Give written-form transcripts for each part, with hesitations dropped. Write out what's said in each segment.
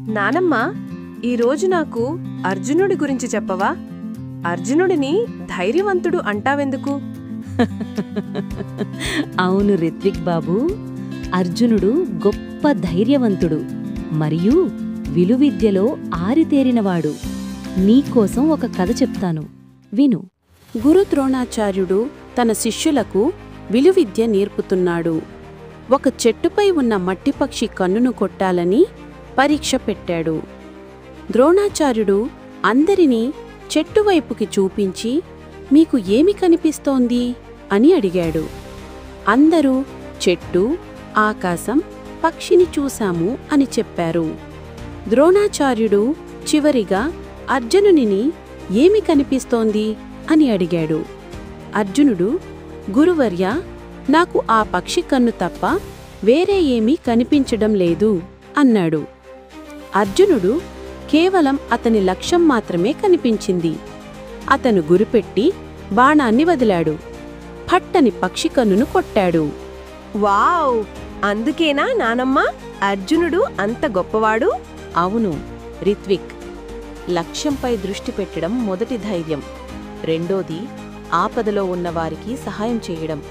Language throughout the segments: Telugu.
నానమ్మ, ఈరోజు నాకు అర్జునుడి గురించి చెప్పవా? అర్జునుడిని ధైర్యవంతుడు అంటావెందుకు? అవును రిత్విక్ బాబూ, అర్జునుడు గొప్ప ధైర్యవంతుడు మరియు విలువిద్యలో ఆరితేరినవాడు. నీకోసం ఒక కథ చెప్తాను, విను. గురు ద్రోణాచార్యుడు తన శిష్యులకు విలువిద్య నేర్పుతున్నాడు. ఒక చెట్టుపై ఉన్న మట్టిపక్షి కన్నును కొట్టాలని పరీక్ష పెట్టాడు. ద్రోణాచార్యుడు అందరినీ చెట్టువైపుకి చూపించి, మీకు ఏమి కనిపిస్తోంది అని అడిగాడు. అందరూ చెట్టు, ఆకాశం, పక్షిని చూశాము అని చెప్పారు. ద్రోణాచార్యుడు చివరిగా అర్జునునిని ఏమి కనిపిస్తోంది అని అడిగాడు. అర్జునుడు, గురువర్యా, నాకు ఆ పక్షి కన్ను తప్ప వేరే ఏమీ కనిపించడం లేదు అన్నాడు. అర్జునుడు కేవలం అతని లక్ష్యం మాత్రమే కనిపించింది. అతను గురిపెట్టి బాణాన్ని వదిలాడు. ఫట్టని పక్షి కన్నును కొట్టాడు. వావ్! అందుకేనా నానమ్మ అర్జునుడు అంత గొప్పవాడు? అవును రిత్విక్, లక్ష్యంపై దృష్టి పెట్టడం మొదటి ధైర్యం. రెండోది ఆపదలో ఉన్నవారికి సహాయం చేయడం.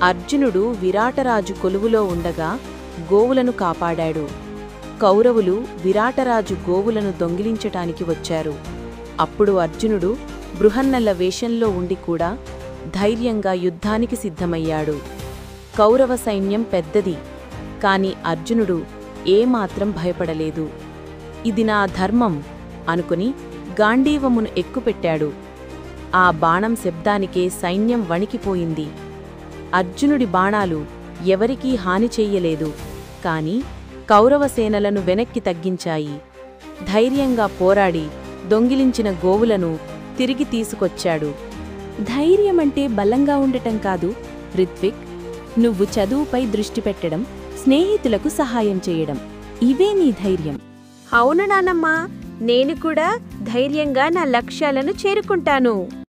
అర్జునుడు విరాటరాజు కొలువులో ఉండగా గోవులను కాపాడాడు. కౌరవులు విరాటరాజు గోవులను దొంగిలించటానికి వచ్చారు. అప్పుడు అర్జునుడు బృహన్నల వేషంలో ఉండి కూడా ధైర్యంగా యుద్ధానికి సిద్ధమయ్యాడు. కౌరవ సైన్యం పెద్దది, కాని అర్జునుడు ఏమాత్రం భయపడలేదు. ఇది నా ధర్మం అనుకుని గాంధీవమును ఎక్కుపెట్టాడు. ఆ బాణం శబ్దానికే సైన్యం వణికిపోయింది. అర్జునుడి బాణాలు ఎవరికీ హాని చెయ్యలేదు, కాని కౌరవసేనలను వెనక్కి తగ్గించాయి. ధైర్యంగా పోరాడి దొంగిలించిన గోవులను తిరిగి తీసుకొచ్చాడు. ధైర్యమంటే బలంగా ఉండటం కాదు రిత్విక్, నువ్వు చదువుపై దృష్టి పెట్టడం, స్నేహితులకు సహాయం చేయడం, ఇవే నీ ధైర్యం. అవును నానమ్మా, నేను కూడా ధైర్యంగా నా లక్ష్యాలను చేరుకుంటాను.